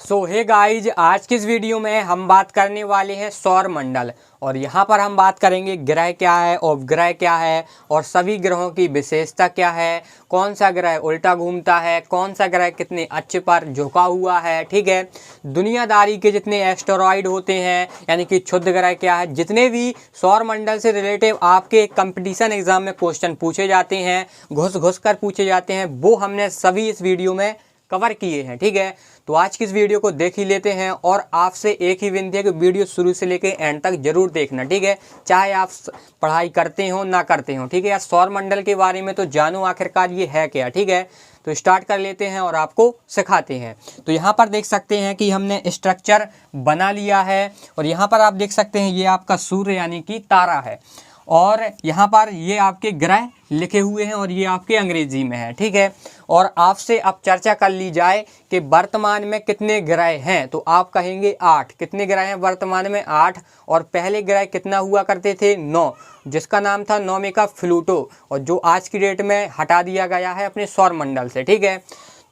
सो hey guys, आज की इस वीडियो में हम बात करने वाले हैं सौर मंडल। और यहाँ पर हम बात करेंगे ग्रह क्या है, उपग्रह क्या है और सभी ग्रहों की विशेषता क्या है, कौन सा ग्रह उल्टा घूमता है, कौन सा ग्रह कितने अच्छे पर झुका हुआ है। ठीक है, दुनियादारी के जितने एस्टेरॉइड होते हैं यानी कि क्षुद्र ग्रह क्या है, जितने भी सौर मंडल से रिलेटिव आपके कंपटीशन एग्जाम में क्वेश्चन पूछे जाते हैं, घुस घुस कर पूछे जाते हैं, वो हमने सभी इस वीडियो में कवर किए हैं। ठीक है, तो आज की इस वीडियो को देख ही लेते हैं और आपसे एक ही विनती है कि वीडियो शुरू से लेकर एंड तक जरूर देखना। ठीक है, चाहे आप पढ़ाई करते हो ना करते हो। ठीक है, या सौर मंडल के बारे में तो जानो आखिरकार ये है क्या। ठीक है, तो स्टार्ट कर लेते हैं और आपको सिखाते हैं। तो यहाँ पर देख सकते हैं कि हमने स्ट्रक्चर बना लिया है और यहाँ पर आप देख सकते हैं ये आपका सूर्य यानी कि तारा है और यहाँ पर ये आपके ग्रह लिखे हुए हैं और ये आपके अंग्रेजी में है। ठीक है, और आपसे अब चर्चा कर ली जाए कि वर्तमान में कितने ग्रह हैं, तो आप कहेंगे 8। कितने ग्रह हैं वर्तमान में? 8। और पहले ग्रह कितना हुआ करते थे? 9, जिसका नाम था नौवे का प्लूटो, और जो आज की डेट में हटा दिया गया है अपने सौर मंडल से। ठीक है,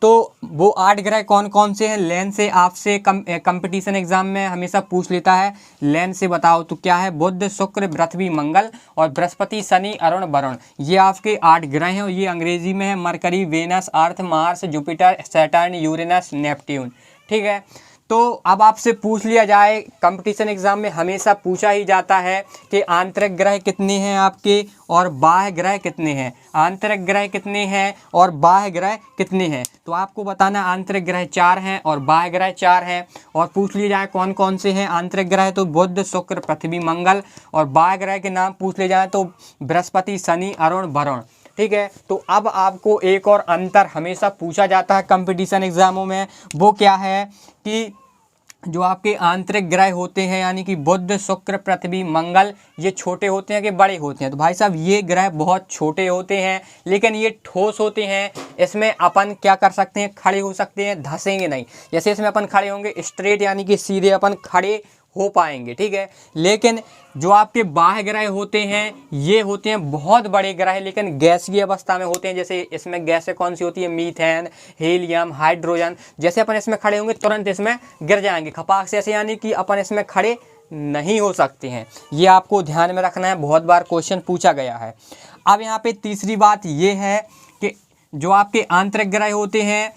तो वो 8 ग्रह कौन कौन से हैं? लेन से आपसे कंपटीशन एग्जाम में हमेशा पूछ लेता है, लेन से बताओ तो क्या है? बुध, शुक्र, पृथ्वी, मंगल और बृहस्पति, शनि, अरुण, वरुण। ये आपके 8 ग्रह हैं और ये अंग्रेजी में है Mercury, Venus, Earth, Mars, Jupiter, Saturn, Uranus, Neptune. ठीक है, तो अब आपसे पूछ लिया जाए, कंपटीशन एग्जाम में हमेशा पूछा ही जाता है कि आंतरिक ग्रह कितने हैं आपके और बाह्य ग्रह कितने हैं। आंतरिक ग्रह कितने हैं और बाह्य ग्रह कितने हैं, तो आपको बताना आंतरिक ग्रह 4 हैं और बाह्य ग्रह 4 हैं। और पूछ लिया जाए कौन कौन से हैं आंतरिक ग्रह, तो बुध, शुक्र, पृथ्वी, मंगल। और बाह्य ग्रह के नाम पूछ ले जाए तो बृहस्पति, शनि, अरुण, वरुण। ठीक है, तो अब आपको एक और अंतर हमेशा पूछा जाता है कंपटीशन एग्जामों में, वो क्या है कि जो आपके आंतरिक ग्रह होते हैं यानी कि बुध, शुक्र, पृथ्वी, मंगल, ये छोटे होते हैं कि बड़े होते हैं? तो भाई साहब ये ग्रह बहुत छोटे होते हैं लेकिन ये ठोस होते हैं। इसमें अपन क्या कर सकते हैं? खड़े हो सकते हैं, धंसेंगे नहीं। जैसे इसमें अपन खड़े होंगे स्ट्रेट यानी कि सीधे अपन खड़े हो पाएंगे। ठीक है, लेकिन जो आपके बाह्य ग्रह होते हैं ये होते हैं बहुत बड़े ग्रह लेकिन गैसीय अवस्था में होते हैं। जैसे इसमें गैसें कौन सी होती है? Methane, helium, hydrogen. जैसे अपन इसमें खड़े होंगे तुरंत इसमें गिर जाएंगे खपाक से, ऐसे यानी कि अपन इसमें खड़े नहीं हो सकते हैं। ये आपको ध्यान में रखना है, बहुत बार क्वेश्चन पूछा गया है। अब यहाँ पे तीसरी बात ये है कि जो आपके आंतरिक ग्रह होते हैं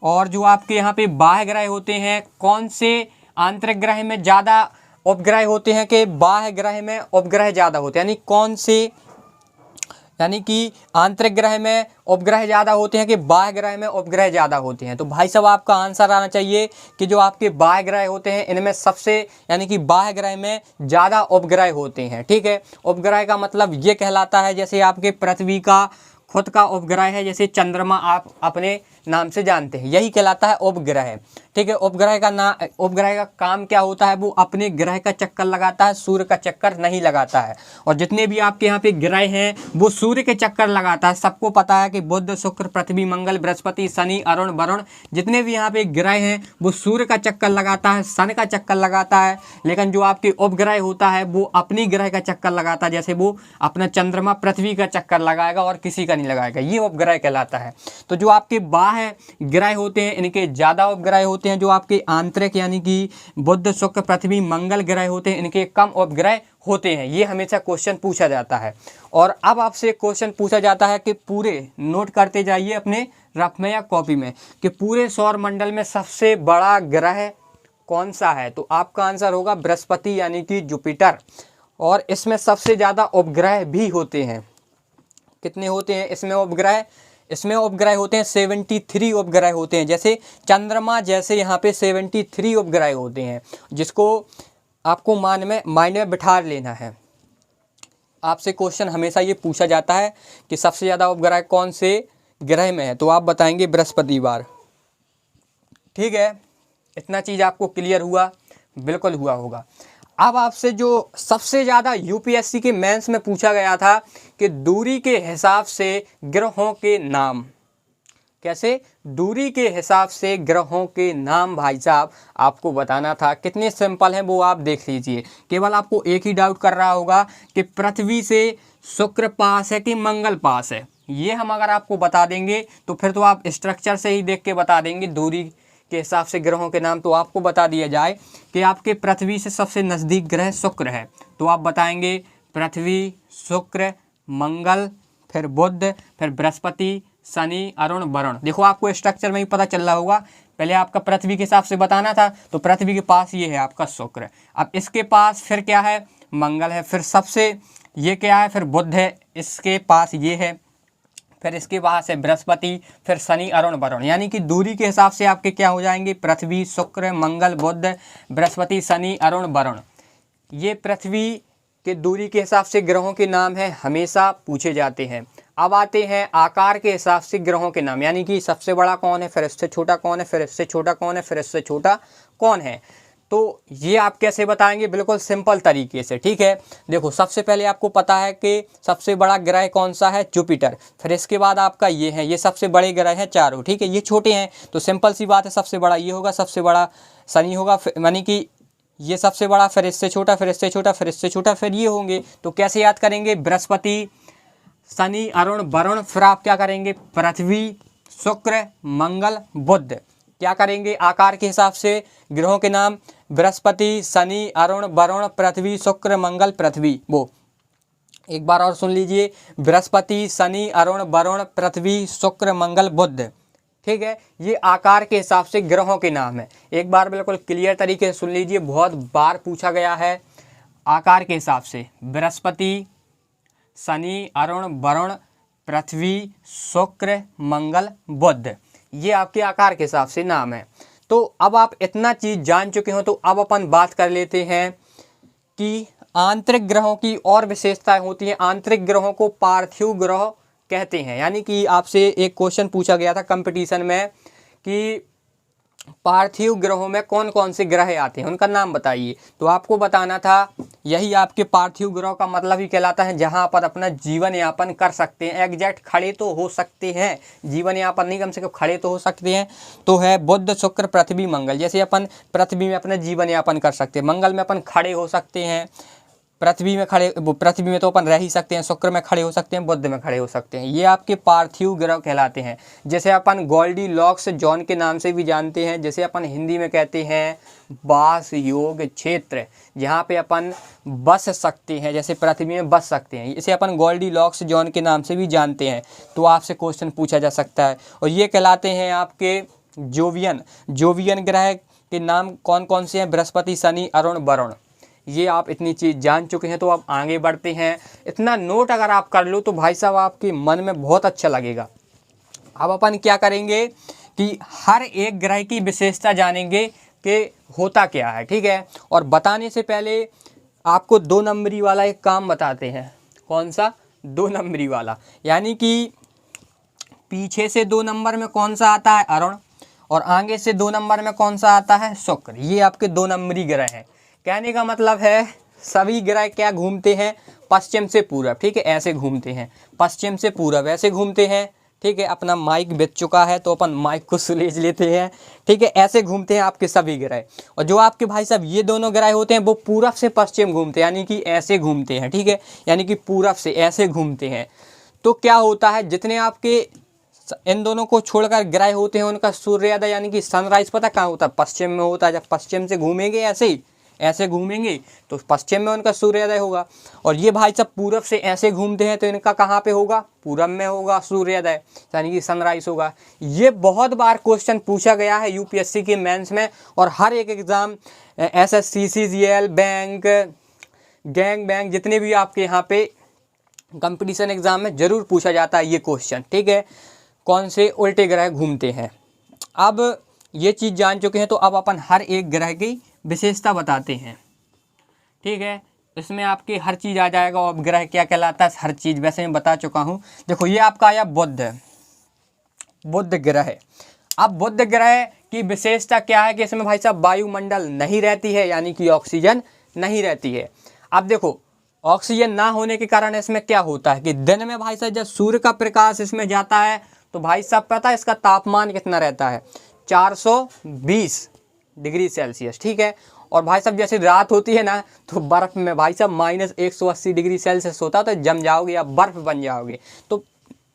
और जो आपके यहाँ पे बाह्य ग्रह होते हैं, कौन से आंतरिक ग्रह में ज़्यादा उपग्रह होते हैं कि बाह्य ग्रह में उपग्रह ज़्यादा होते हैं? यानी कौन से, यानी कि आंतरिक ग्रह में उपग्रह ज़्यादा होते हैं कि बाह्य ग्रह में उपग्रह ज़्यादा होते हैं? तो भाई साहब आपका आंसर आना चाहिए कि जो आपके बाह्य ग्रह होते हैं इनमें सबसे, यानी कि बाह्य ग्रह में ज़्यादा उपग्रह होते हैं। ठीक है, उपग्रह का मतलब ये कहलाता है जैसे आपके पृथ्वी का खुद का उपग्रह है, जैसे चंद्रमा आप अपने नाम से जानते हैं, यही कहलाता है उपग्रह। ठीक है, उपग्रह का काम क्या होता है? वो अपने ग्रह का चक्कर लगाता है, सूर्य का चक्कर नहीं लगाता है। और जितने भी आपके यहाँ पे ग्रह हैं वो सूर्य के चक्कर लगाता है। सबको पता है कि बुध, शुक्र, पृथ्वी, मंगल, बृहस्पति, शनि, अरुण, वरुण, जितने भी यहाँ पे ग्रह हैं वो सूर्य का चक्कर लगाता है, सन का चक्कर लगाता है। लेकिन जो आपके उपग्रह होता है वो अपनी ग्रह का चक्कर लगाता है, जैसे वो अपना चंद्रमा पृथ्वी का चक्कर लगाएगा और किसी का नहीं लगाएगा, ये उपग्रह कहलाता है। तो जो आपके बाह्य ग्रह होते हैं इनके ज़्यादा उपग्रह होते हैं, जो आपके आंतरिक यानी कि बुध, शुक्र, पृथ्वी, मंगल ग्रह होते हैं इनके कम उपग्रह होते हैं। ये हमेशा क्वेश्चन पूछा जाता है। और अब आपसे क्वेश्चन पूछा जाता है कि पूरे नोट करते जाइए अपने रफ में या कॉपी में कि पूरे सौर मंडल में सबसे बड़ा ग्रह कौन सा है? तो आपका आंसर होगा बृहस्पति यानी कि जुपिटर। और इसमें सबसे ज़्यादा उपग्रह भी होते हैं। कितने होते हैं इसमें उपग्रह? इसमें उपग्रह होते हैं 73 उपग्रह होते हैं। जैसे चंद्रमा जैसे यहाँ पे 73 उपग्रह होते हैं, जिसको आपको माइंड में बिठा लेना है। आपसे क्वेश्चन हमेशा ये पूछा जाता है कि सबसे ज़्यादा उपग्रह कौन से ग्रह में है, तो आप बताएंगे बृहस्पतिवार। ठीक है, इतना चीज़ आपको क्लियर हुआ? बिल्कुल हुआ होगा। अब आपसे जो सबसे ज़्यादा यूपीएससी के मेंस में पूछा गया था कि दूरी के हिसाब से ग्रहों के नाम, कैसे? दूरी के हिसाब से ग्रहों के नाम भाई साहब आपको बताना था। कितने सिंपल हैं वो आप देख लीजिए। केवल आपको एक ही डाउट कर रहा होगा कि पृथ्वी से शुक्र पास है कि मंगल पास है। ये हम अगर आपको बता देंगे तो फिर तो आप स्ट्रक्चर से ही देख के बता देंगे दूरी के हिसाब से ग्रहों के नाम, तो आपको बता दिया जाए कि आपके पृथ्वी से सबसे नज़दीक ग्रह शुक्र है, तो आप बताएंगे पृथ्वी, शुक्र, मंगल, फिर बुध, फिर बृहस्पति, शनि, अरुण, वरुण। देखो आपको स्ट्रक्चर में ही पता चल रहा होगा, पहले आपका पृथ्वी के हिसाब से बताना था, तो पृथ्वी के पास ये है आपका शुक्र, अब इसके पास फिर क्या है, मंगल है, फिर सबसे ये क्या है, फिर बुध है, इसके पास ये है, फिर इसके पास है बृहस्पति, फिर शनि, अरुण, वरुण। यानी कि दूरी के हिसाब से आपके क्या हो जाएंगे, पृथ्वी, शुक्र, मंगल, बुध, बृहस्पति, शनि, अरुण, वरुण। ये पृथ्वी के दूरी के हिसाब से ग्रहों के नाम हैं, हमेशा पूछे जाते हैं। अब आते हैं आकार के हिसाब से ग्रहों के नाम, यानी कि सबसे बड़ा कौन है, फिर इससे छोटा कौन है, फिर इससे छोटा कौन है, फिर इससे छोटा कौन है। तो ये आप कैसे बताएंगे, बिल्कुल सिंपल तरीके से, ठीक है। देखो सबसे पहले आपको पता है कि सबसे बड़ा ग्रह कौन सा है, जुपिटर, फिर इसके बाद आपका ये है, ये सबसे बड़े ग्रह हैं चारों, ठीक है, ये छोटे हैं, तो सिंपल सी बात है, सबसे बड़ा ये होगा, सबसे बड़ा शनि होगा, यानी कि ये सबसे बड़ा, फिर इससे छोटा, फिर इससे छोटा, फिर इससे छोटा, फिर ये होंगे। तो कैसे याद करेंगे, बृहस्पति, शनि, अरुण, वरुण, फिर आप क्या करेंगे, पृथ्वी, शुक्र, मंगल, बुध। क्या करेंगे, आकार के हिसाब से ग्रहों के नाम, बृहस्पति, शनि, अरुण, वरुण, पृथ्वी, शुक्र, मंगल, पृथ्वी। वो एक बार और सुन लीजिए, बृहस्पति, शनि, अरुण, वरुण, पृथ्वी, शुक्र, मंगल, बुध, ठीक है। ये आकार के हिसाब से ग्रहों के नाम है। एक बार बिल्कुल क्लियर तरीके से सुन लीजिए, बहुत बार पूछा गया है। आकार के हिसाब से बृहस्पति, शनि, अरुण, वरुण, पृथ्वी, शुक्र, मंगल, बुध, ये आपके आकार के हिसाब से नाम है। तो अब आप इतना चीज़ जान चुके हो, तो अब अपन बात कर लेते हैं कि आंतरिक ग्रहों की और विशेषताएं होती हैं। आंतरिक ग्रहों को पार्थिव ग्रह कहते हैं। यानी कि आपसे एक क्वेश्चन पूछा गया था कंपटीशन में कि पार्थिव ग्रहों में कौन कौन से ग्रह आते हैं, उनका नाम बताइए। तो आपको बताना था, यही आपके पार्थिव ग्रह का मतलब ही कहलाता है जहां पर अपना जीवन यापन कर सकते हैं। एग्जैक्ट खड़े तो हो सकते हैं, जीवन यापन नहीं, कम से कम खड़े तो हो सकते हैं। तो है बुध, शुक्र, पृथ्वी, मंगल। जैसे अपन पृथ्वी में अपना जीवन यापन कर सकते हैं, मंगल में अपन खड़े हो सकते हैं, पृथ्वी में तो अपन रह ही सकते हैं, शुक्र में खड़े हो सकते हैं, बुध में खड़े हो सकते हैं। ये आपके पार्थिव ग्रह कहलाते हैं। जैसे अपन गोल्डी लॉक्स जोन के नाम से भी जानते हैं, जैसे अपन हिंदी में कहते हैं वास योग क्षेत्र, जहाँ पे अपन बस सकते हैं, जैसे पृथ्वी में बस सकते हैं, इसे अपन गोल्डी लॉक्स जोन के नाम से भी जानते हैं। तो आपसे क्वेश्चन पूछा जा सकता है। और ये कहलाते हैं आपके जोवियन ग्रह के नाम कौन कौन से हैं, बृहस्पति, शनि, अरुण, वरुण। ये आप इतनी चीज़ जान चुके हैं, तो अब आगे बढ़ते हैं। इतना नोट अगर आप कर लो तो भाई साहब आपके मन में बहुत अच्छा लगेगा। अब अपन क्या करेंगे कि हर एक ग्रह की विशेषता जानेंगे कि होता क्या है, ठीक है। और बताने से पहले आपको 2 नंबरी वाला एक काम बताते हैं। कौन सा? 2 नंबरी वाला, यानी कि पीछे से 2 नंबर में कौन सा आता है, अरुण, और आगे से 2 नंबर में कौन सा आता है, शुक्र। ये आपके 2 नंबरी ग्रह हैं। कहने का मतलब है सभी ग्रह क्या घूमते हैं, पश्चिम से पूरब, ठीक है, ऐसे घूमते हैं, पश्चिम से पूरब ऐसे घूमते हैं, ठीक है। अपना माइक बिक चुका है तो अपन माइक को सुलेज लेते हैं, ठीक है। ऐसे घूमते हैं आपके सभी ग्रह। और जो आपके भाई साहब ये दोनों ग्रह होते हैं वो पूरब से पश्चिम घूमते हैं, यानी कि ऐसे घूमते हैं, ठीक है, यानी कि पूरब से ऐसे घूमते हैं। तो क्या होता है, जितने आपके इन दोनों को छोड़कर ग्रह होते हैं उनका सूर्योदय यानी कि सनराइज पता कहाँ होता है, पश्चिम में होता है। जब पश्चिम से घूमेंगे ऐसे घूमेंगे तो पश्चिम में उनका सूर्योदय होगा। और ये भाई साहब पूरब से ऐसे घूमते हैं तो इनका कहाँ पे होगा, पूरब में होगा सूर्योदय, यानी कि सनराइज होगा। ये बहुत बार क्वेश्चन पूछा गया है यूपीएससी के मेंस में, और हर एक exam SSC, CGL, bank, bank जितने भी आपके यहाँ पे कंपटीशन एग्ज़ाम में ज़रूर पूछा जाता है ये क्वेश्चन, ठीक है, कौन से उल्टे ग्रह घूमते हैं। अब ये चीज़ जान चुके हैं तो अब अपन हर एक ग्रह की विशेषता बताते हैं, ठीक है। इसमें आपकी हर चीज़ आ जाएगा, और ग्रह क्या कहलाता है, हर चीज़ वैसे मैं बता चुका हूँ। देखो ये आपका आया बुध ग्रह। अब बुध ग्रह की विशेषता क्या है कि इसमें भाई साहब वायुमंडल नहीं रहती है, यानी कि ऑक्सीजन नहीं रहती है। अब देखो ऑक्सीजन ना होने के कारण इसमें क्या होता है कि दिन में भाई साहब जब सूर्य का प्रकाश इसमें जाता है तो भाई साहब पता है इसका तापमान कितना रहता है, 420 डिग्री सेल्सियस, ठीक है। और भाई साहब जैसे रात होती है ना तो बर्फ़ में भाई साहब -180 डिग्री सेल्सियस होता है, तो जम जाओगे या बर्फ़ बन जाओगे, तो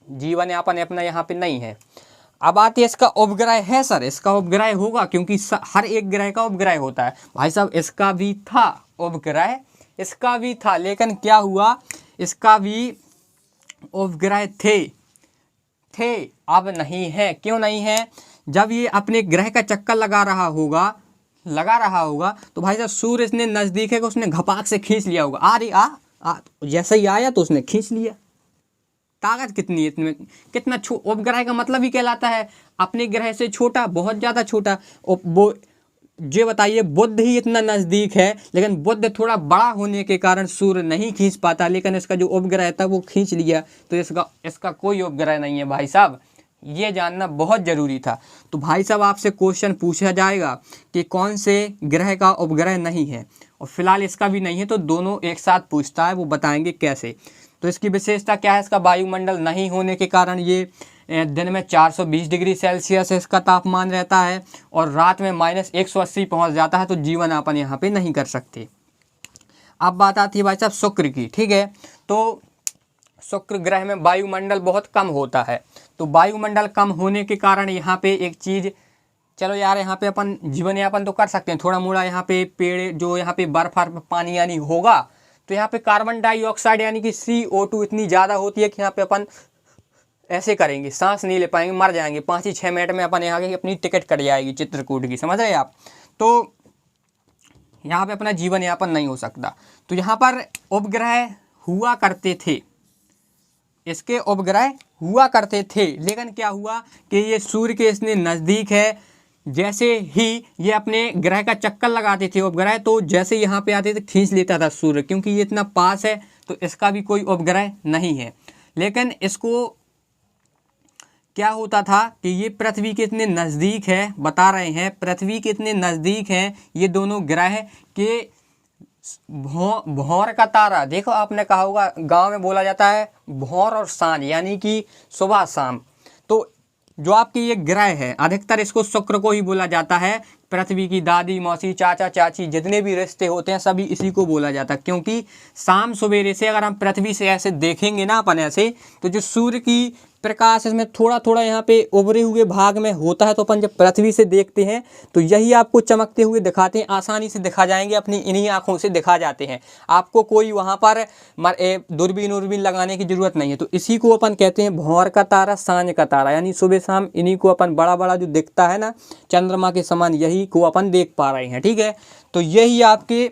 जीवन यापन अपना यहाँ पे नहीं है। अब आती है इसका उपग्रह है सर, इसका उपग्रह होगा क्योंकि हर एक ग्रह का उपग्रह होता है भाई साहब। इसका भी था उपग्रह, इसका भी था, लेकिन क्या हुआ, इसका भी उपग्रह थे अब नहीं है। क्यों नहीं है? जब ये अपने ग्रह का चक्कर लगा रहा होगा तो भाई साहब सूर्य इसने नज़दीक है कि उसने घपाक से खींच लिया होगा। जैसे ही आया तो उसने खींच लिया। ताकत कितनी है इतने, कितना उपग्रह का मतलब ही कहलाता है अपने ग्रह से छोटा, बहुत ज़्यादा छोटा। वो ये बताइए, बुध ही इतना नज़दीक है, लेकिन बुध थोड़ा बड़ा होने के कारण सूर्य नहीं खींच पाता, लेकिन इसका जो उपग्रह था वो खींच लिया। तो इसका कोई उपग्रह नहीं है भाई साहब, ये जानना बहुत ज़रूरी था। तो भाई साहब आपसे क्वेश्चन पूछा जाएगा कि कौन से ग्रह का उपग्रह नहीं है, और फिलहाल इसका भी नहीं है, तो दोनों एक साथ पूछता है, वो बताएंगे कैसे। तो इसकी विशेषता क्या है? इसका वायुमंडल नहीं होने के कारण ये दिन में 420 डिग्री सेल्सियस इसका तापमान रहता है, और रात में -180 पहुंच जाता है। तो जीवन यापन यहाँ पे नहीं कर सकते। अब बात आती है भाई साहब शुक्र की, ठीक है। तो शुक्र ग्रह में वायुमंडल बहुत कम होता है। तो वायुमंडल कम होने के कारण यहाँ पे एक चीज़, चलो यार यहाँ पे अपन जीवन यापन तो कर सकते हैं थोड़ा मोड़ा, यहाँ पे पेड़ जो यहाँ पे बर्फ पानी यानी होगा, तो यहाँ पे कार्बन डाइऑक्साइड यानी कि CO2 इतनी ज़्यादा होती है कि यहाँ पे अपन ऐसे करेंगे, सांस नहीं ले पाएंगे, मर जाएंगे। 5 ही 6 मिनट में अपन यहाँ की अपनी टिकट कट जाएगी चित्रकूट की, समझ रहे आप। तो यहाँ पे अपना जीवन यापन नहीं हो सकता। तो यहाँ पर उपग्रह हुआ करते थे, इसके उपग्रह हुआ करते थे, लेकिन क्या हुआ कि ये सूर्य के इतने नज़दीक है, जैसे ही ये अपने ग्रह का चक्कर लगाते थे उपग्रह, तो जैसे यहाँ पे आते थे खींच लेता था सूर्य, क्योंकि ये इतना पास है। तो इसका भी कोई उपग्रह नहीं है। लेकिन इसको क्या होता था कि ये पृथ्वी के इतने नज़दीक है, बता रहे हैं पृथ्वी के इतने नज़दीक हैं ये दोनों ग्रह के, भौर का तारा, देखो आपने कहा होगा गांव में बोला जाता है भौर और सांझ, यानी कि सुबह शाम। तो जो आपके ये ग्रह है, अधिकतर इसको शुक्र को ही बोला जाता है। पृथ्वी की दादी मौसी चाचा चाची जितने भी रिश्ते होते हैं सभी इसी को बोला जाता है, क्योंकि शाम सवेरे से अगर हम पृथ्वी से ऐसे देखेंगे ना अपन ऐसे, तो जो सूर्य की प्रकाश इसमें थोड़ा थोड़ा यहाँ पे उभरे हुए भाग में होता है। तो अपन जब पृथ्वी से देखते हैं तो यही आपको चमकते हुए दिखाते हैं, आसानी से दिखा जाएंगे, अपनी इन्हीं आँखों से दिखा जाते हैं। आपको कोई वहाँ पर दूरबीन लगाने की ज़रूरत नहीं है। तो इसी को अपन कहते हैं भौर का तारा, सांझ का तारा, यानी सुबह शाम इन्हीं को अपन बड़ा बड़ा जो दिखता है ना चंद्रमा के समान, यही को अपन देख पा रहे हैं, ठीक है। तो यही आपके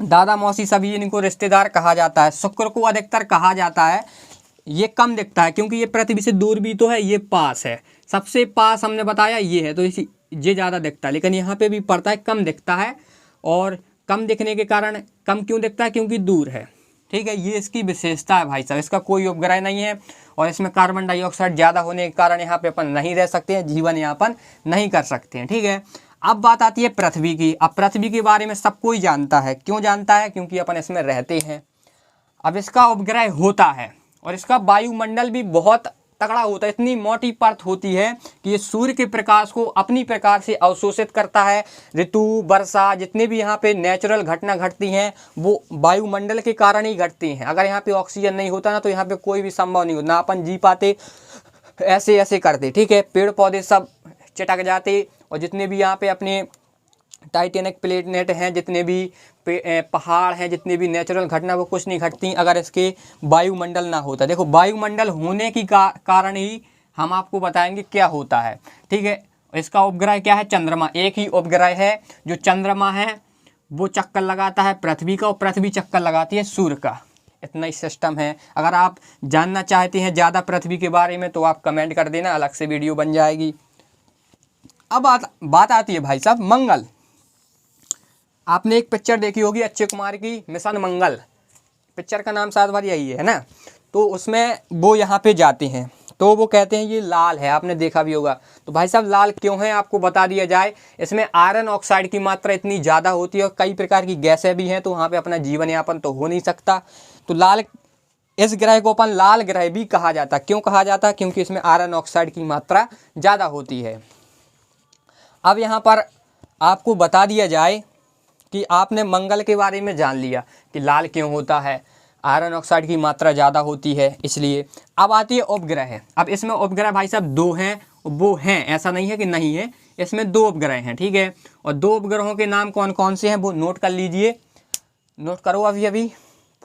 दादा मौसी सभी इनको रिश्तेदार कहा जाता है। शुक्र को अधिकतर कहा जाता है, ये कम दिखता है क्योंकि ये पृथ्वी से दूर भी तो है, ये पास है, सबसे पास हमने बताया ये है, तो इसी ये ज़्यादा दिखता है। लेकिन यहाँ पे भी पड़ता है, कम दिखता है, और कम दिखने के कारण कम क्यों दिखता है? क्योंकि दूर है, ठीक है। ये इसकी विशेषता है भाई साहब। इसका कोई उपग्रह नहीं है, और इसमें कार्बन डाइऑक्साइड ज़्यादा होने के कारण यहाँ पे अपन नहीं रह सकते हैं, जीवन यापन नहीं कर सकते हैं, ठीक है। अब बात आती है पृथ्वी की। अब पृथ्वी के बारे में सब कोई जानता है, क्यों जानता है? क्योंकि अपन इसमें रहते हैं। अब इसका उपग्रह होता है, और इसका वायुमंडल भी बहुत तगड़ा होता है, इतनी मोटी परत होती है कि ये सूर्य के प्रकाश को अपनी प्रकार से अवशोषित करता है। ऋतु, वर्षा, जितने भी यहाँ पे नेचुरल घटना घटती हैं वो वायुमंडल के कारण ही घटती हैं। अगर यहाँ पे ऑक्सीजन नहीं होता ना तो यहाँ पे कोई भी संभव नहीं होता, ना अपन जी पाते, ऐसे ऐसे करते, ठीक है। पेड़ पौधे सब चटक जाते, और जितने भी यहाँ पे अपने टाइटेनिक प्लेनेट हैं, जितने भी पहाड़ हैं, जितने भी नेचुरल घटना, वो कुछ नहीं घटती अगर इसके वायुमंडल ना होता। देखो वायुमंडल होने की कारण ही हम आपको बताएंगे क्या होता है, ठीक है। इसका उपग्रह क्या है? चंद्रमा। एक ही उपग्रह है जो चंद्रमा है, वो चक्कर लगाता है पृथ्वी का, और पृथ्वी चक्कर लगाती है सूर्य का। इतना ही सिस्टम है। अगर आप जानना चाहते हैं ज़्यादा पृथ्वी के बारे में तो आप कमेंट कर देना, अलग से वीडियो बन जाएगी। अब बात आती है भाई साहब मंगल। आपने एक पिक्चर देखी होगी अक्षय कुमार की, मिशन मंगल, पिक्चर का नाम शायद बार यही है ना। तो उसमें वो यहाँ पे जाते हैं, तो वो कहते हैं ये लाल है, आपने देखा भी होगा। तो भाई साहब लाल क्यों है आपको बता दिया जाए। इसमें आयरन ऑक्साइड की मात्रा इतनी ज़्यादा होती है, और कई प्रकार की गैसें भी हैं, तो वहाँ पे अपना जीवन यापन तो हो नहीं सकता। तो लाल, इस ग्रह को अपन लाल ग्रह भी कहा जाता। क्यों कहा जाता? क्योंकि इसमें आयरन ऑक्साइड की मात्रा ज़्यादा होती है। अब यहाँ पर आपको बता दिया जाए कि आपने मंगल के बारे में जान लिया कि लाल क्यों होता है, आयरन ऑक्साइड की मात्रा ज़्यादा होती है इसलिए। अब आती है उपग्रह। अब इसमें उपग्रह भाई साहब 2 हैं, वो हैं, ऐसा नहीं है कि नहीं है। इसमें 2 उपग्रह हैं, ठीक है। और 2 उपग्रहों के नाम कौन कौन से हैं वो नोट कर लीजिए, नोट करो अभी अभी,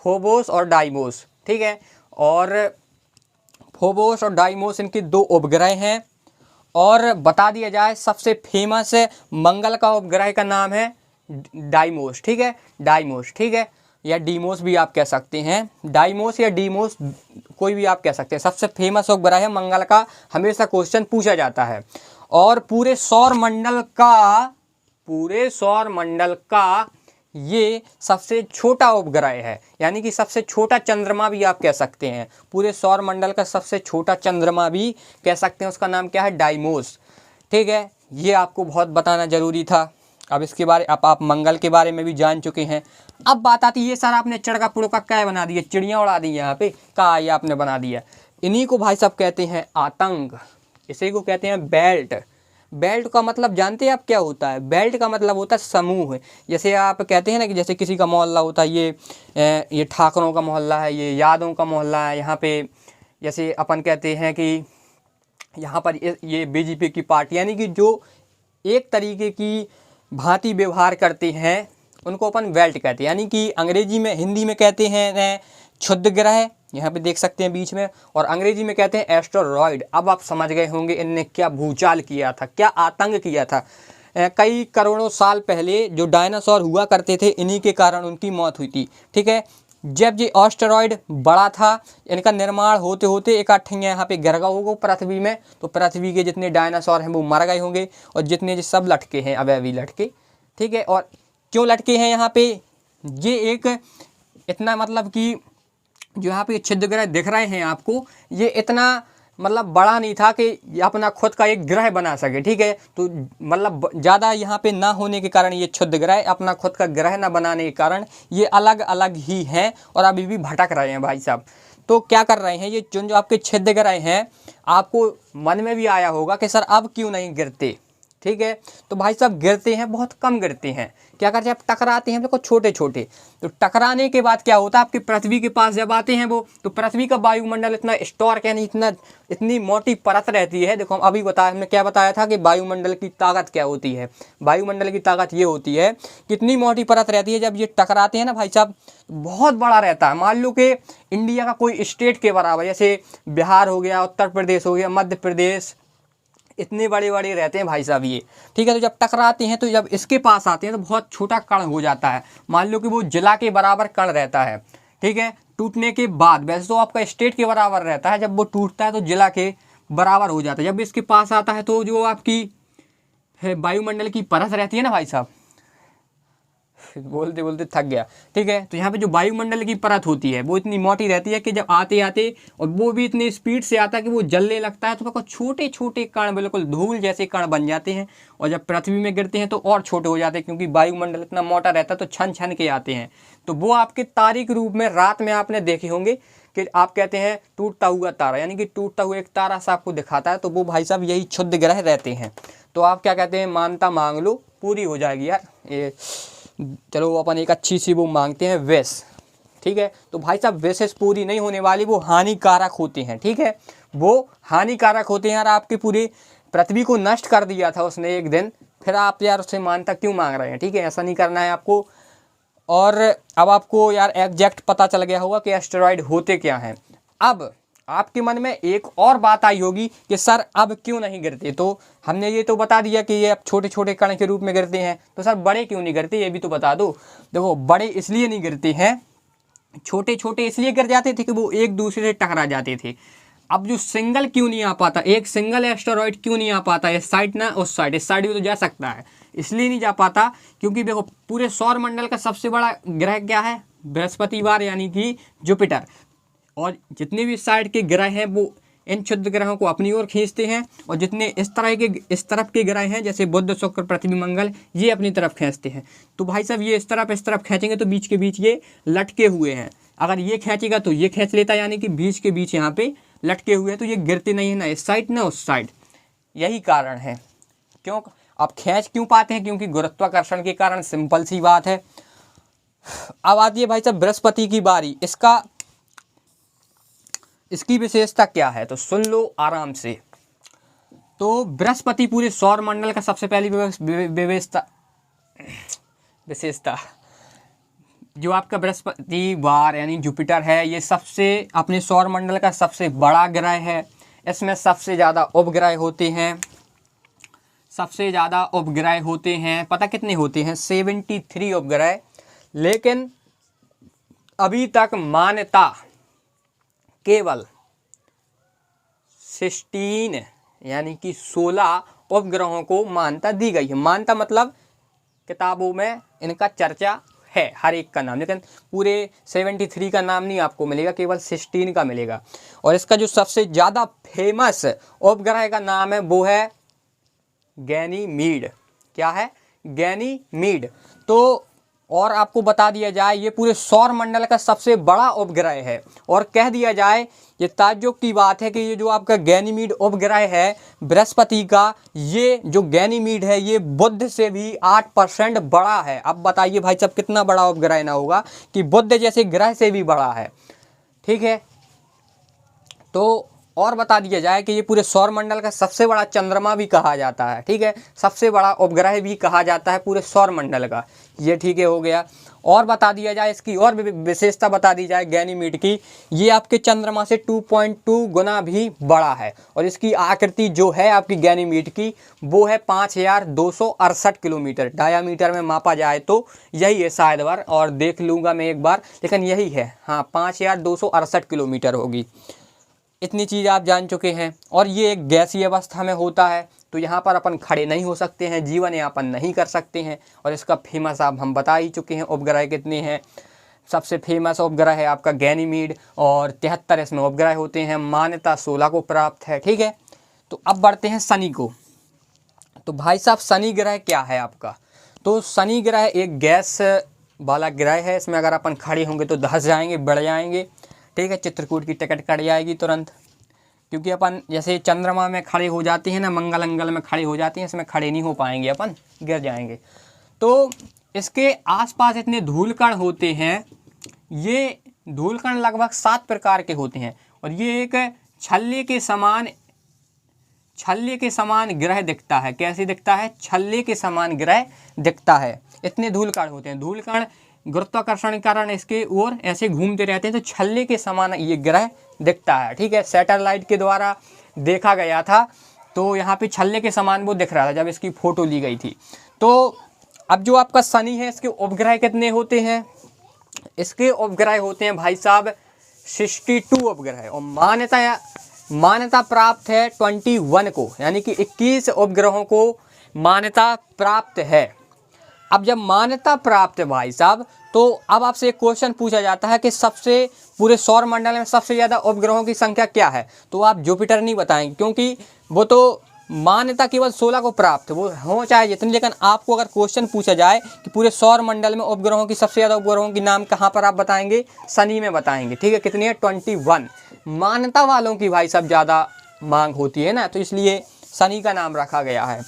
फोबोस और डाइमोस, ठीक है। और फोबोस और डाइमोस इनके 2 उपग्रह हैं। और बता दिया जाए सबसे फेमस मंगल का उपग्रह का नाम है डाइमोस, ठीक है, डाइमोस, ठीक है, या डीमोस भी आप कह सकते हैं, डाइमोस या डीमोस कोई भी आप कह सकते हैं। सबसे फेमस उपग्रह है मंगल का, हमेशा क्वेश्चन पूछा जाता है। और पूरे सौर मंडल का ये सबसे छोटा उपग्रह है, यानी कि सबसे छोटा चंद्रमा भी आप कह सकते हैं। पूरे सौर मंडल का सबसे छोटा चंद्रमा भी कह सकते हैं, उसका नाम क्या है, डाइमोस, ठीक है। ये आपको बहुत बताना जरूरी था। अब इसके बारे आप मंगल के बारे में भी जान चुके हैं। अब बात आती है, सर आपने चड़का पुड़का क्या बना दिया, चिड़ियाँ उड़ा दी यहाँ पे, क्या ये आपने बना दिया। इन्हीं को भाई साहब कहते हैं आतंक, इसी को कहते हैं बेल्ट। बेल्ट का मतलब जानते हैं आप क्या होता है, बेल्ट का मतलब होता है समूह। जैसे आप कहते हैं ना कि जैसे किसी का मोहल्ला होता है, ये ठाकरों का मोहल्ला है, ये यादों का मोहल्ला है, यहाँ पे जैसे अपन कहते हैं कि यहाँ पर ये बीजेपी की पार्टी, यानी कि जो एक तरीके की भांति व्यवहार करते हैं उनको अपन बेल्ट कहते हैं। यानी कि अंग्रेजी में, हिंदी में कहते हैं क्षुद्र ग्रह, यहाँ पे देख सकते हैं बीच में, और अंग्रेजी में कहते हैं एस्टेरॉयड। अब आप समझ गए होंगे इनने क्या भूचाल किया था, क्या आतंक किया था। कई करोड़ों साल पहले जो डायनासोर हुआ करते थे, इन्हीं के कारण उनकी मौत हुई थी, ठीक है। जब ये एस्टेरॉयड बड़ा था, इनका निर्माण होते होते एक अठैया यहाँ पे गिर गया होगा पृथ्वी में, तो पृथ्वी के जितने डायनासोर हैं वो मर गए होंगे, और जितने जो सब लटके हैं अभी लटके, ठीक है। और क्यों लटके हैं यहाँ पे, ये एक इतना मतलब कि जो यहाँ पे छिद्र ग्रह दिख रहे हैं आपको, ये इतना मतलब बड़ा नहीं था कि ये अपना खुद का एक ग्रह बना सके, ठीक है। तो मतलब ज़्यादा यहाँ पे ना होने के कारण ये क्षुद्र ग्रह अपना खुद का ग्रह ना बनाने के कारण ये अलग अलग ही हैं और अभी भी भटक रहे हैं भाई साहब। तो क्या कर रहे हैं ये जो आपके छिद्र ग्रह हैं, आपको मन में भी आया होगा कि सर अब क्यों नहीं गिरते, ठीक है। तो भाई साहब गिरते हैं, बहुत कम गिरते हैं। क्या करते हैं, आप टकराते हैं देखो छोटे छोटे, तो टकराने के बाद क्या होता है, आपकी पृथ्वी के पास जब आते हैं वो, तो पृथ्वी का वायुमंडल इतना स्टॉर्क, यानी इतनी मोटी परत रहती है। देखो अभी बताया, हमने क्या बताया था कि वायुमंडल की ताकत क्या होती है। वायुमंडल की ताकत ये होती है कि इतनी मोटी परत रहती है, जब ये टकराते हैं ना भाई साहब, बहुत बड़ा रहता है। मान लो कि इंडिया का कोई स्टेट के बराबर, जैसे बिहार हो गया, उत्तर प्रदेश हो गया, मध्य प्रदेश, इतने बड़े बड़े रहते हैं भाई साहब ये, ठीक है। तो जब टकराते हैं, तो जब इसके पास आते हैं तो बहुत छोटा कण हो जाता है। मान लो कि वो जिला के बराबर कण रहता है, ठीक है। टूटने के बाद वैसे तो आपका स्टेट के बराबर रहता है, जब वो टूटता है तो जिला के बराबर हो जाता है। जब इसके पास आता है तो जो आपकी वायुमंडल की परत रहती है ना भाई साहब, बोलते बोलते थक गया, ठीक है। तो यहाँ पे जो वायुमंडल की परत होती है वो इतनी मोटी रहती है कि जब आते आते, और वो भी इतनी स्पीड से आता है कि वो जलने लगता है, तो देखो छोटे छोटे कण, बिल्कुल धूल जैसे कण बन जाते हैं। और जब पृथ्वी में गिरते हैं तो और छोटे हो जाते हैं, क्योंकि वायुमंडल इतना मोटा रहता है, तो छन छन के आते हैं। तो वो आपके तारे के रूप में रात में आपने देखे होंगे कि आप कहते हैं टूटता हुआ तारा, यानी कि टूटता हुआ एक तारा सा आपको दिखाता है, तो वो भाई साहब यही क्षुद्र ग्रह रहते हैं। तो आप क्या कहते हैं, मानता मांग लो, पूरी हो जाएगी यार ये। चलो अपन एक अच्छी सी वो मांगते हैं विश, ठीक है। तो भाई साहब विशेष पूरी नहीं होने वाली, वो हानिकारक होते हैं, ठीक है। वो हानिकारक होते हैं यार, आपके पूरी पृथ्वी को नष्ट कर दिया था उसने एक दिन, फिर आप यार उससे मानता क्यों मांग रहे हैं, ठीक है। ऐसा नहीं करना है आपको। और अब आपको यार एग्जैक्ट पता चल गया होगा कि एस्टेरॉयड होते क्या हैं। अब आपके मन में एक और बात आई होगी कि सर अब क्यों नहीं गिरते। तो हमने ये तो बता दिया कि ये अब छोटे छोटे कण के रूप में गिरते हैं, तो सर बड़े क्यों नहीं गिरते, ये भी तो बता दो। देखो बड़े इसलिए नहीं गिरते हैं, छोटे छोटे इसलिए गिर जाते थे कि वो एक दूसरे से टकरा जाते थे। अब जो सिंगल क्यों नहीं आ पाता, एक सिंगल एस्टेरॉयड क्यों नहीं आ पाता, इस साइड ना उस साइड, इस साइड भी तो जा सकता है, इसलिए नहीं जा पाता क्योंकि देखो पूरे सौर मंडल का सबसे बड़ा ग्रह क्या है, बृहस्पतिवार यानी कि जुपिटर। और जितने भी साइड के ग्रह हैं वो इन क्षुद्र ग्रहों को अपनी ओर खींचते हैं, और जितने इस तरफ के ग्रह हैं जैसे बुध, शुक्र, पृथ्वी, मंगल, ये अपनी तरफ खींचते हैं। तो भाई साहब ये इस तरफ खींचेंगे तो बीच के बीच ये लटके हुए हैं। अगर ये खींचेगा तो ये खींच लेता, यानी कि बीच के बीच यहाँ पे लटके हुए हैं, तो ये गिरते नहीं है ना इस साइड ना उस साइड। यही कारण है। क्यों आप खींच क्यों पाते हैं, क्योंकि गुरुत्वाकर्षण के कारण, सिंपल सी बात है। अब आती है भाई साहब बृहस्पति की बारी। इसकी विशेषता क्या है, तो सुन लो आराम से। तो बृहस्पति पूरे सौर मंडल का सबसे पहली विशेषता जो आपका बृहस्पति वार यानी जुपिटर है, ये सबसे अपने सौर मंडल का सबसे बड़ा ग्रह है। इसमें सबसे ज़्यादा उपग्रह होते हैं, सबसे ज़्यादा उपग्रह होते हैं। पता कितने होते हैं? 73 उपग्रह। लेकिन अभी तक मान्यता केवल 16 यानी कि 16 उपग्रहों को मान्यता दी गई है। मान्यता मतलब किताबों में इनका चर्चा है, हर एक का नाम, लेकिन पूरे 73 का नाम नहीं आपको मिलेगा, केवल 16 का मिलेगा। और इसका जो सबसे ज़्यादा फेमस उपग्रह का नाम है वो है गैनीमीड। क्या है? गैनीमीड। तो और आपको बता दिया जाए ये पूरे सौर मंडल का सबसे बड़ा उपग्रह है। और कह दिया जाए, ये ताज्जुब की बात है कि ये जो आपका गैनीमीड उपग्रह है बृहस्पति का, ये जो गैनीमीड है ये बुध से भी 8% बड़ा है। अब बताइए भाई साहब कितना बड़ा उपग्रह ना होगा कि बुध जैसे ग्रह से भी बड़ा है। ठीक है, तो और बता दिया जाए कि ये पूरे सौर मंडल का सबसे बड़ा चंद्रमा भी कहा जाता है। ठीक है, सबसे बड़ा उपग्रह भी कहा जाता है पूरे सौर मंडल का। ये ठीक है, हो गया। और बता दिया जाए इसकी और विशेषता बता दी जाए गैनीमीड की, ये आपके चंद्रमा से 2.2 गुना भी बड़ा है। और इसकी आकृति जो है आपकी गैनीमीड की वो है 5268 किलोमीटर डायामीटर में मापा जाए तो यही है शायद बार, और देख लूँगा मैं एक बार, लेकिन यही है। हाँ, 5268 किलोमीटर होगी। इतनी चीज़ आप जान चुके हैं। और ये एक गैसीय अवस्था में होता है, तो यहाँ पर अपन खड़े नहीं हो सकते हैं, जीवन यापन नहीं कर सकते हैं। और इसका फेमस आप हम बता ही चुके हैं उपग्रह कितने हैं। सबसे फेमस उपग्रह है आपका गैनीमीड, और 73 इसमें उपग्रह होते हैं। मान्यता 16 को प्राप्त है। ठीक है, तो अब बढ़ते हैं शनि को। तो भाई साहब शनि ग्रह क्या है आपका? तो शनि ग्रह एक गैस वाला ग्रह है। इसमें अगर अपन खड़े होंगे तो धंस जाएंगे, बढ़ जाएंगे। ठीक है, चित्रकूट की टिकट कट जाएगी तुरंत, क्योंकि अपन जैसे चंद्रमा में खड़े हो जाते हैं ना, मंगल अंगल में खड़े हो जाते हैं, इसमें खड़े नहीं हो पाएंगे, अपन गिर जाएंगे। तो इसके आसपास इतने धूलकण होते हैं। ये धूलकण लगभग 7 प्रकार के होते हैं। और ये एक छल्ले के समान ग्रह दिखता है। कैसे दिखता है? छल्ले के समान ग्रह दिखता है। इतने धूलकण होते हैं। धूलकण गुरुत्वाकर्षण के कारण इसके ओर ऐसे घूमते रहते हैं, तो छल्ले के समान ये ग्रह दिखता है। ठीक है, सैटेलाइट के द्वारा देखा गया था, तो यहाँ पे छल्ले के समान वो दिख रहा था जब इसकी फोटो ली गई थी। तो अब जो आपका शनि है, इसके उपग्रह कितने होते हैं? इसके उपग्रह होते हैं भाई साहब 62 उपग्रह, और मान्यता प्राप्त है 21 को, यानी कि 21 उपग्रहों को मान्यता प्राप्त है। अब जब मान्यता प्राप्त है भाई साहब, तो अब आपसे एक क्वेश्चन पूछा जाता है कि सबसे पूरे सौर मंडल में सबसे ज़्यादा उपग्रहों की संख्या क्या है? तो आप जुपिटर नहीं बताएंगे, क्योंकि वो तो मान्यता केवल 16 को प्राप्त, वो हो चाहे जितनी। लेकिन आपको अगर क्वेश्चन पूछा जाए कि पूरे सौर मंडल में उपग्रहों की सबसे ज़्यादा उपग्रहों की नाम कहाँ पर आप बताएंगे? शनि में बताएंगे। ठीक है, कितनी है? 21। मान्यता वालों की भाई साहब ज़्यादा मांग होती है ना, तो इसलिए शनि का नाम रखा गया है।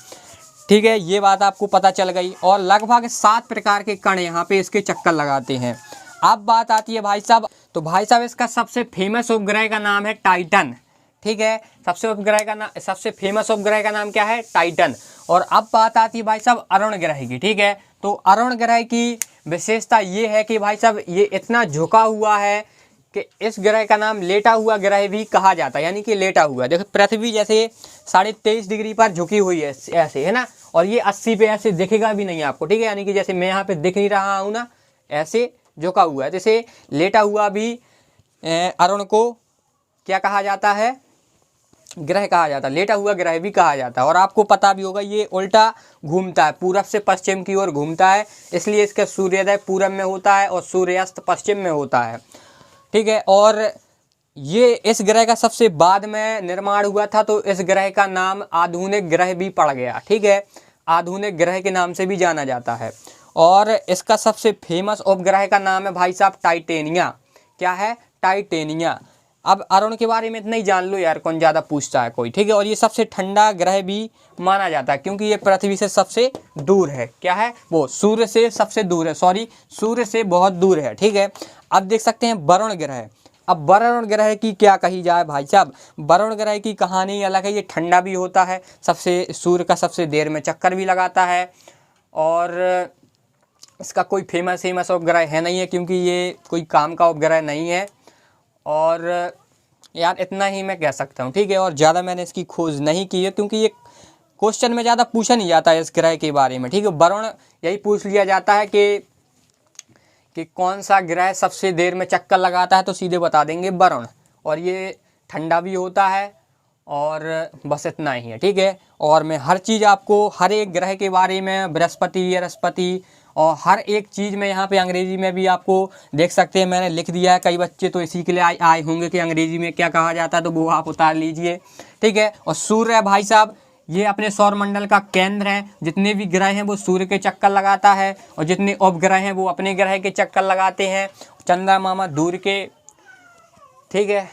ठीक है, ये बात आपको पता चल गई। और लगभग 7 प्रकार के कण यहाँ पे इसके चक्कर लगाते हैं। अब बात आती है भाई साहब, तो भाई साहब इसका सबसे फेमस उपग्रह का नाम है टाइटन। ठीक है, सबसे फेमस उपग्रह का नाम क्या है? टाइटन। और अब बात आती है भाई साहब अरुण ग्रह की। ठीक है, तो अरुण ग्रह की विशेषता ये है कि भाई साहब ये इतना झुका हुआ है कि इस ग्रह का नाम लेटा हुआ ग्रह भी कहा जाता है, यानी कि लेटा हुआ। देखो पृथ्वी जैसे 23.5 डिग्री पर झुकी हुई है ऐसे, है ना, और ये 80 पे ऐसे दिखेगा भी नहीं आपको। ठीक है, यानी कि जैसे मैं यहाँ पे दिख नहीं रहा हूँ ना, ऐसे झुका हुआ है। जैसे लेटा हुआ भी अरुण को क्या कहा जाता है? ग्रह कहा जाता है, लेटा हुआ ग्रह भी कहा जाता है। और आपको पता भी होगा ये उल्टा घूमता है, पूरब से पश्चिम की ओर घूमता है, इसलिए इसका सूर्योदय पूरब में होता है और सूर्यास्त पश्चिम में होता है। ठीक है, और ये इस ग्रह का सबसे बाद में निर्माण हुआ था, तो इस ग्रह का नाम आधुनिक ग्रह भी पड़ गया। ठीक है, आधुनिक ग्रह के नाम से भी जाना जाता है। और इसका सबसे फेमस उपग्रह का नाम है भाई साहब टाइटेनिया। क्या है? टाइटेनिया। अब अरुण के बारे में इतना ही जान लो यार, कौन ज़्यादा पूछता है कोई। ठीक है, और ये सबसे ठंडा ग्रह भी माना जाता है, क्योंकि ये पृथ्वी से सबसे दूर है। क्या है वो? सूर्य से सबसे दूर है, सूर्य से बहुत दूर है। ठीक है, अब देख सकते हैं वरुण ग्रह। अब वरुण ग्रह की क्या कही जाए भाई साहब, वरुण ग्रह की कहानी अलग है। ये ठंडा भी होता है, सूर्य का सबसे देर में चक्कर भी लगाता है, और इसका कोई फेमस उपग्रह है नहीं है, क्योंकि ये कोई काम का उपग्रह नहीं है। और यार इतना ही मैं कह सकता हूँ, ठीक है। और ज़्यादा मैंने इसकी खोज नहीं की है, क्योंकि ये क्वेश्चन में ज़्यादा पूछा नहीं जाता है इस ग्रह के बारे में, ठीक है। वरुण यही पूछ लिया जाता है कि कौन सा ग्रह सबसे देर में चक्कर लगाता है, तो सीधे बता देंगे वरुण। और ये ठंडा भी होता है, और बस इतना ही है, ठीक है। और मैं हर चीज़ आपको हर एक ग्रह के बारे में, बृहस्पति और हर एक चीज़ में यहाँ पे अंग्रेजी में भी आपको देख सकते हैं, मैंने लिख दिया है। कई बच्चे तो इसी के लिए आए होंगे कि अंग्रेजी में क्या कहा जाता है, तो वो आप उतार लीजिए, ठीक है। और सूर्य है भाई साहब, ये अपने सौरमंडल का केंद्र है। जितने भी ग्रह हैं वो सूर्य के चक्कर लगाता है, और जितने उपग्रह हैं वो अपने ग्रह के चक्कर लगाते हैं। चंद्रमा दूर के, ठीक है।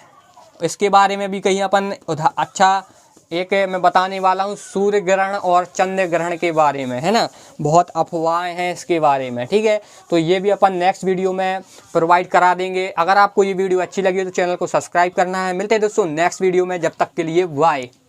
इसके बारे में भी कहीं अपन अच्छा एक मैं बताने वाला हूँ, सूर्य ग्रहण और चंद्र ग्रहण के बारे में, है ना। बहुत अफवाहें हैं इसके बारे में, ठीक है। तो ये भी अपन नेक्स्ट वीडियो में प्रोवाइड करा देंगे। अगर आपको ये वीडियो अच्छी लगी तो चैनल को सब्सक्राइब करना है। मिलते हैं दोस्तों नेक्स्ट वीडियो में, जब तक के लिए बाय।